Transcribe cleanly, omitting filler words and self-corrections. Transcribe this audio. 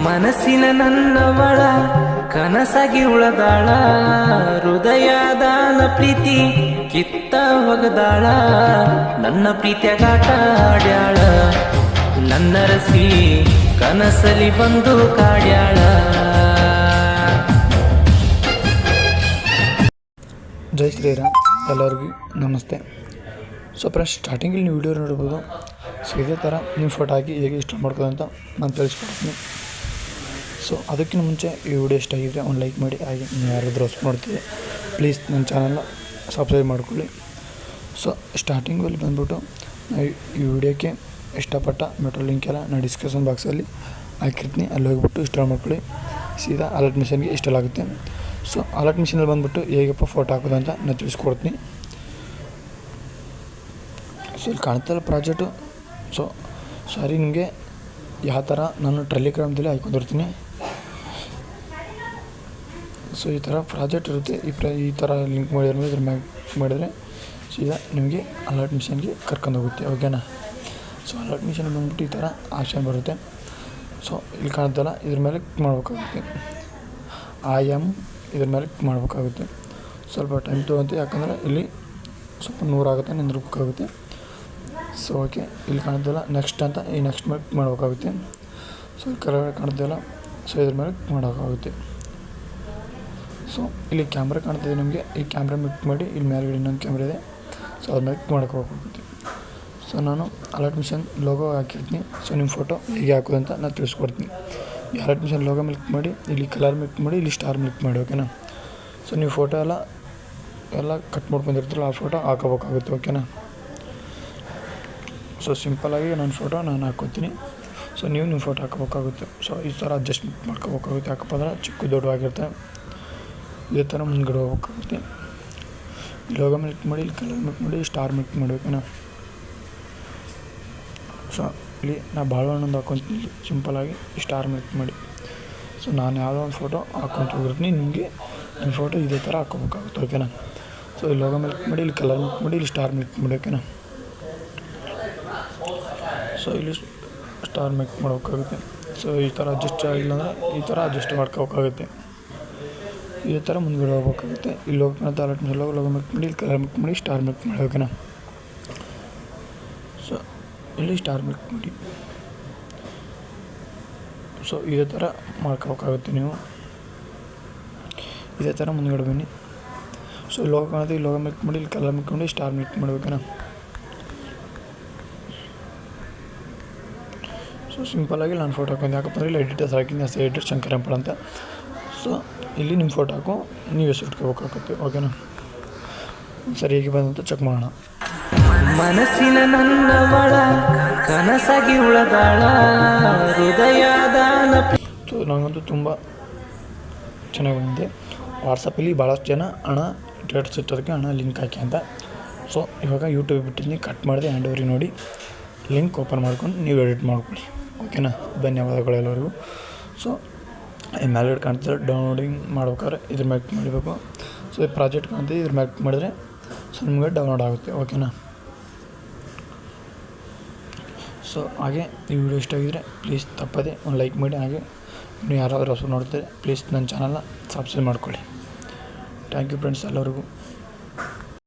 ಮನಸ್ಸಿನ ನನ್ನವಳ ಕನಸಾಗಿ ಉಳದಾಳ, ಹೃದಯದಾನ ಪ್ರೀತಿ ಕಿತ್ತ ಒಗದಾಳ, ನನ್ನ ಪ್ರೀತಿಯಾಗಾಟ ಆಡ್ಯಾಳ, ನನ್ನ ರಸಿ ಕನಸಲಿ ಬಂದು ಕಾಡ್ಯಾಳ. ಜೈ ಶ್ರೀರಾಮ್. ಎಲ್ಲರಿಗೂ ನಮಸ್ತೆ. ಸೊ ಫ್ರೆಂಡ್ಸ್, ಸ್ಟಾರ್ಟಿಂಗಲ್ಲಿ ನೀವು ವಿಡಿಯೋ ನೋಡ್ಬೋದು. ಸೊ ಇದೇ ಥರ ನೀವು ಫೋಟೋ ಹಾಕಿ ಹೇಗೆ ಇನ್ಸ್ಟಾಲ್ ಮಾಡ್ಕೋದು ಅಂತ ನಾನು ತಿಳಿಸ್ಕೊಡ್ತೀನಿ. ಸೊ ಅದಕ್ಕಿಂತ ಮುಂಚೆ ಈ ವಿಡಿಯೋ ಇಷ್ಟ ಆಗಿದ್ದರೆ ಒಂದು ಲೈಕ್ ಮಾಡಿ, ಹಾಗೆ ನೀವು ಯಾರಾದರೂ ಹೊಸ ನೋಡ್ತೀವಿ ಪ್ಲೀಸ್ ನನ್ನ ಚಾನಲ್ನ ಸಬ್ಸ್ಕ್ರೈಬ್ ಮಾಡ್ಕೊಳ್ಳಿ. ಸೊ ಸ್ಟಾರ್ಟಿಂಗಲ್ಲಿ ಬಂದ್ಬಿಟ್ಟು ನಾವು ಈ ವಿಡಿಯೋಕ್ಕೆ ಇಷ್ಟಪಟ್ಟ ಮೆಟ್ರೋ ಲಿಂಕ್ ಎಲ್ಲ ನಾನು ಡಿಸ್ಕ್ರಿಪ್ಷನ್ ಬಾಕ್ಸಲ್ಲಿ ಹಾಕಿರ್ತೀನಿ, ಅಲ್ಲಿ ಹೋಗಿಬಿಟ್ಟು ಇನ್ಸ್ಟಾಲ್ ಮಾಡ್ಕೊಳ್ಳಿ. ಸೀದಾ ಅಲರ್ಟ್ ಮಿಷನ್ಗೆ ಇನ್ಸ್ಟಾಲ್ ಆಗುತ್ತೆ. ಸೊ ಅಲರ್ಟ್ ಮಿಷನಲ್ಲಿ ಬಂದುಬಿಟ್ಟು ಹೇಗಪ್ಪ ಫೋಟೋ ಹಾಕೋದು ಅಂತ ನಾನು ತಿಳಿಸ್ಕೊಡ್ತೀನಿ. ಸೊ ಇಲ್ಲಿ ಕಾಣ್ತಲ್ಲ ಪ್ರಾಜೆಕ್ಟು. ಸೊ ಸಾರಿ, ನಿಮಗೆ ಯಾವ ಥರ ನಾನು ಟೆಲಿಗ್ರಾಮ್ದಲ್ಲಿ ಹಾಕೊಂಡಿರ್ತೀನಿ. ಸೊ ಈ ಥರ ಪ್ರಾಜೆಕ್ಟ್ ಇರುತ್ತೆ. ಈ ಥರ ಲಿಂಕ್ ಮಾಡಿದ್ರೆ ಇದ್ರ ಮ್ಯಾಗ್ ಮಾಡಿದರೆ ಸೀದಾ ನಿಮಗೆ ಅಲರ್ಟ್ ಮಿಷನ್ಗೆ ಕರ್ಕೊಂಡೋಗುತ್ತೆ. ಓಕೆನಾ? ಸೊ ಅಲರ್ಟ್ ಮಿಷನ್ ಬಂದುಬಿಟ್ಟು ಈ ಥರ ಆಪ್ಷನ್ ಬರುತ್ತೆ. ಸೊ ಇಲ್ಲಿ ಕಾಣ್ತಲ್ಲ, ಇದ್ರ ಮೇಲೆ ಕ್ಲಿಕ್ ಮಾಡಬೇಕಾಗುತ್ತೆ. ಇದ್ರ ಮೇಲೆ ಕ್ಲಿಕ್ ಮಾಡಬೇಕಾಗುತ್ತೆ. ಸ್ವಲ್ಪ ಟೈಮ್ ತೊಗೊಂತೆ, ಯಾಕಂದರೆ ಇಲ್ಲಿ ಸ್ವಲ್ಪ ನೂರಾಗುತ್ತೆ, ನಿಂದಿರ್ಬೇಕಾಗುತ್ತೆ. ಸೊ ಓಕೆ, ಇಲ್ಲಿ ಕಾಣ್ತಲ್ಲ ನೆಕ್ಸ್ಟ್ ಅಂತ, ಈ ನೆಕ್ಸ್ಟ್ ಮೇಲೆ ಕ್ಲಿಕ್ ಮಾಡಬೇಕಾಗುತ್ತೆ. ಸೊ ಈ ಕೆಳಗಡೆ ಕಾಣ್ತಲ್ಲ, ಸೊ ಇದ್ರ ಮೇಲೆ ಕ್ಲಿಕ್ ಮಾಡೋಕ್ಕಾಗುತ್ತೆ. ಸೊ ಇಲ್ಲಿ ಕ್ಯಾಮ್ರಾ ಕಾಣ್ತಿದೆ ನಿಮಗೆ, ಈ ಕ್ಯಾಮ್ರಾ ಮೇಲೆ ಕ್ಲಿಕ್ ಮಾಡಿ, ಇಲ್ಲಿ ಮೇಲ್ಗಡೆ ಇನ್ನೊಂದು ಕ್ಯಾಮ್ರಾ ಇದೆ. ಸೊ ಅದ್ರ ಮೇಲೆ ಕ್ಲಿಕ್ ಮಾಡೋಕ್ಕಾಗುತ್ತೆ. ಸೊ ನಾನು ಅಲರ್ಟ್ ಮಿಷನ್ ಲೋಗೋ ಹಾಕಿರ್ತೀನಿ. ಸೊ ನಿಮ್ಮ ಫೋಟೋ ಹೇಗೆ ಹಾಕೋದು ಅಂತ ನಾನು ತಿಳಿಸ್ಕೊಡ್ತೀನಿ. ಈ ಅಲರ್ಟ್ ಮಿಷನ್ ಲೋಗೋ ಮೇಲೆ ಕ್ಲಿಕ್ ಮಾಡಿ, ಇಲ್ಲಿ ಕಲರ್ ಮೇಲೆ ಕ್ಲಿಕ್ ಮಾಡಿ, ಇಲ್ಲಿ ಸ್ಟಾರ್ ಮೇಲೆ ಕ್ಲಿಕ್ ಮಾಡಿ. ಓಕೆನಾ? ಸೊ ನೀವು ಫೋಟೋ ಎಲ್ಲ ಕಟ್ ಮಾಡ್ಕೊಂಡಿರ್ತೀರಲ್ಲ, ಆ ಫೋಟೋ ಹಾಕೋಬೇಕಾಗುತ್ತೆ. ಓಕೆನಾ? ಸೊ ಸಿಂಪಲ್ಲಾಗಿ ನನ್ನ ಫೋಟೋ ನಾನು ಹಾಕ್ಕೊತೀನಿ. ಸೊ ನೀವು ನಿಮ್ಮ ಫೋಟೋ ಹಾಕೋಬೇಕಾಗುತ್ತೆ. ಸೊ ಈ ಥರ ಅಡ್ಜಸ್ಟ್ಮೆಂಟ್ ಮಾಡ್ಕೋಬೇಕಾಗುತ್ತೆ. ಯಾಕಪ್ಪ ಅಂದ್ರೆ ಚಿಕ್ಕ ದೊಡ್ಡವಾಗಿರುತ್ತೆ. ಇದೇ ಥರ ಮುಂದ್ಗಡೆ ಹೋಗ್ಬೇಕಾಗುತ್ತೆ. ಲೋಗೋ ಮೇಲೆ ಕ್ಲಿಕ್ ಮಾಡಿ, ಇಲ್ಲಿ ಕಲರ್ ಮೇಲೆ ಮಾಡಿ, ಸ್ಟಾರ್ ಮೇಲೆ ಕ್ಲಿಕ್ ಮಾಡಿ. ಓಕೆನಾ? ಸೊ ಇಲ್ಲಿ ನಾ ಬಾಳೆಹಣ್ಣೊಂದು ಹಾಕ್ಕೊತೀನಿ, ಸಿಂಪಲ್ಲಾಗಿ ಸ್ಟಾರ್ ಮೇಲೆ ಕ್ಲಿಕ್ ಮಾಡಿ. ಸೊ ನಾನು ಯಾವುದೋ ಒಂದು ಫೋಟೋ ಹಾಕ್ಕೊಂತ ಹೋಗಿರ್ತೀನಿ, ನಿಮಗೆ ನಿಮ್ಮ ಫೋಟೋ ಇದೇ ಥರ ಹಾಕ್ಕೋಬೇಕಾಗುತ್ತೆ. ಓಕೆನಾ? ಸೊ ಇಲ್ಲಿ ಲೋಗೋ ಮೇಲೆ ಕ್ಲಿಕ್ ಮಾಡಿ, ಇಲ್ಲಿ ಕಲರ್ ಮೇಲೆ ಕ್ಲಿಕ್ ಮಾಡಿ, ಇಲ್ಲಿ ಸ್ಟಾರ್ ಮೇಲೆ ಕ್ಲಿಕ್ ಮಾಡಿ. ಓಕೆನಾ? ಸೊ ಇಲ್ಲಿ ಸ್ಟಾರ್ ಮೇಲೆ ಕ್ಲಿಕ್ ಮಾಡಬೇಕಾಗುತ್ತೆ. ಸೊ ಈ ಥರ ಅಡ್ಜಸ್ಟ್ ಆಗಿಲ್ಲ ಅಂದರೆ ಈ ಥರ ಅಡ್ಜಸ್ಟ್ ಮಾಡ್ಕೋಬೇಕಾಗುತ್ತೆ. ಇದೇ ಥರ ಮುಂದ್ಗಡೆ ಹೋಗ್ಬೇಕಾಗುತ್ತೆ. ಇಲ್ಲಿ ಹೋಗಿ ಅಂತ ಅಲರ್ಟ್ ಮೇಲೆ ಲೋಗೋ ಮೇಲೆ ಕ್ಲಿಕ್ ಮಾಡಿ, ಇಲ್ಲಿ ಕಲರ್ ಮೇಲೆ ಕ್ಲಿಕ್ ಮಾಡಿ, ಸ್ಟಾರ್ ಮೇಲೆ ಕ್ಲಿಕ್ ಮಾಡಿ. ಓಕೆನಾ? ಸೊ ಇಲ್ಲಿ ಸ್ಟಾರ್ ಮೇಲೆ ಕ್ಲಿಕ್ ಮಾಡಿ. ಸೊ ಇದೇ ಥರ ಮಾಡ್ಕೋಬೇಕಾಗುತ್ತೆ. ನೀವು ಇದೇ ಥರ ಮುಂದ್ಗಡೆ ಬನ್ನಿ. ಸೊ ಲೋಗೋ ಕಾಣುತ್ತೆ, ಈ ಲೋಗೋ ಮೇಲೆ ಕ್ಲಿಕ್ ಮಾಡಿ, ಇಲ್ಲಿ ಕಲರ್ ಮೇಲೆ ಕ್ಲಿಕ್ ಮಾಡಿ, ಸ್ಟಾರ್ ಮೇಲೆ ಕ್ಲಿಕ್ ಮಾಡಿ. ಓಕೆನಾ? ಸೊ ಸಿಂಪಲ್ಲಾಗಿ ನಾನು ಫೋಟೋ ಹಾಕೊಂಡು, ಯಾಕಪ್ಪ ಅಂದರೆ ಇಲ್ಲಿ ಎಡಿಟರ್ಸ್ ಹಾಕಿದ್ದೀನಿ, ಎಡಿಟರ್ ಶಂಕರಂಪಳ ಅಂತ. ಸೊ ಇಲ್ಲಿ ನಿಮ್ಮ ಫೋಟೋ ಹಾಕೋ, ನೀವು ಹೆಸರು ಇಟ್ಕೋಬೇಕಾಗುತ್ತೆ. ಓಕೆನಾ? ಸರಿ, ಹೇಗೆ ಬಂದಂತ ಚೆಕ್ ಮಾಡೋಣ. ಮನಸ್ಸಿನ ನನ್ನವಳ ಕನಸಾಗಿ ಉಳದಾಳ, ಹೃದಯದಾನ. ಸೊ ನನಗಂತೂ ತುಂಬ ಚೆನ್ನಾಗಿ ಬಂದಿದೆ. ವಾಟ್ಸಪ್ಪಲ್ಲಿ ಭಾಳಷ್ಟು ಜನ ಹಣ ಡೇಟ್ಸ್ ಇಟ್ಟೋದಕ್ಕೆ ಹಣ ಲಿಂಕ್ ಹಾಕಿ ಅಂತ. ಸೊ ಇವಾಗ ಯೂಟ್ಯೂಬ್ ಬಿಟ್ಟಿದ್ದೀನಿ, ಕಟ್ ಮಾಡಿದೆ, ಹ್ಯಾಂಡ್ ಓವರಿಗೆ ನೋಡಿ ಲಿಂಕ್ ಓಪನ್ ಮಾಡ್ಕೊಂಡು ನೀವು ಎಡಿಟ್ ಮಾಡ್ಕೊಳ್ಳಿ. ಓಕೆನಾ? ಧನ್ಯವಾದಗಳು ಎಲ್ಲರಿಗೂ. ಸೊ ಮ್ಯಾಲ್ಗಡೆ ಕಾಣ್ತಿದ್ರೆ ಡೌನ್ಲೋಡಿಂಗ್ ಮಾಡ್ಬೇಕಾದ್ರೆ ಇದ್ರ ಮ್ಯಾಗ್ ಮಾಡಬೇಕು. ಸೊ ಈ ಪ್ರಾಜೆಕ್ಟ್ ಕಾಣ್ತಿದೆ, ಇದ್ರ ಮ್ಯಾಗ್ ಮಾಡಿದ್ರೆ ಸೊ ನಿಮಗೆ ಡೌನ್ಲೋಡ್ ಆಗುತ್ತೆ. ಓಕೆನಾ? ಸೊ ಹಾಗೆ ಈ ವಿಡಿಯೋ ಇಷ್ಟ ಆಗಿದ್ದರೆ ಪ್ಲೀಸ್ ತಪ್ಪದೆ ಒಂದು ಲೈಕ್ ಮಾಡಿ, ಹಾಗೆ ನೀವು ಯಾರಾದರೂ ಹೊಸ ನೋಡ್ತಾರೆ ಪ್ಲೀಸ್ ನನ್ನ ಚಾನಲ್ನ ಸಬ್ಸ್ಕ್ರೈಬ್ ಮಾಡ್ಕೊಳ್ಳಿ. ಥ್ಯಾಂಕ್ ಯು ಫ್ರೆಂಡ್ಸ್ ಎಲ್ಲರಿಗೂ.